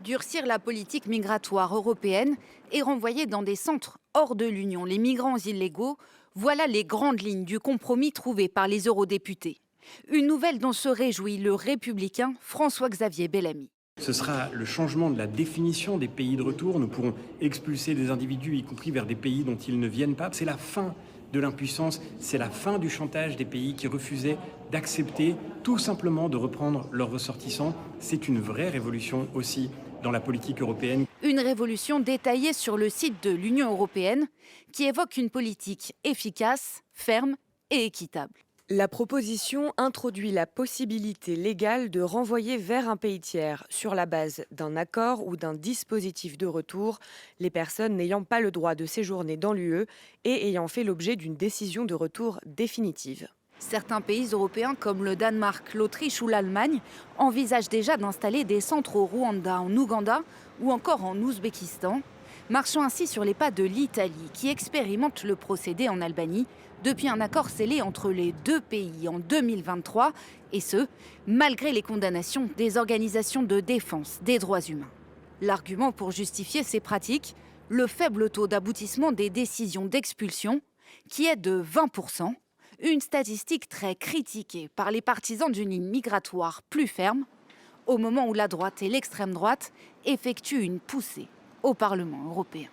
durcir la politique migratoire européenne et renvoyer dans des centres hors de l'Union les migrants illégaux, voilà les grandes lignes du compromis trouvé par les eurodéputés. Une nouvelle dont se réjouit le républicain François-Xavier Bellamy. Ce sera le changement de la définition des pays de retour. Nous pourrons expulser des individus, y compris vers des pays dont ils ne viennent pas. C'est la fin de l'impuissance, c'est la fin du chantage des pays qui refusaient d'accepter tout simplement de reprendre leurs ressortissants. C'est une vraie révolution aussi dans la politique européenne. Une révolution détaillée sur le site de l'Union européenne qui évoque une politique efficace, ferme et équitable. La proposition introduit la possibilité légale de renvoyer vers un pays tiers sur la base d'un accord ou d'un dispositif de retour les personnes n'ayant pas le droit de séjourner dans l'UE et ayant fait l'objet d'une décision de retour définitive. Certains pays européens comme le Danemark, l'Autriche ou l'Allemagne envisagent déjà d'installer des centres au Rwanda, en Ouganda ou encore en Ouzbékistan, marchant ainsi sur les pas de l'Italie qui expérimente le procédé en Albanie depuis un accord scellé entre les deux pays en 2023, et ce, malgré les condamnations des organisations de défense des droits humains. L'argument pour justifier ces pratiques, le faible taux d'aboutissement des décisions d'expulsion, qui est de 20%, une statistique très critiquée par les partisans d'une ligne migratoire plus ferme, au moment où la droite et l'extrême droite effectuent une poussée au Parlement européen.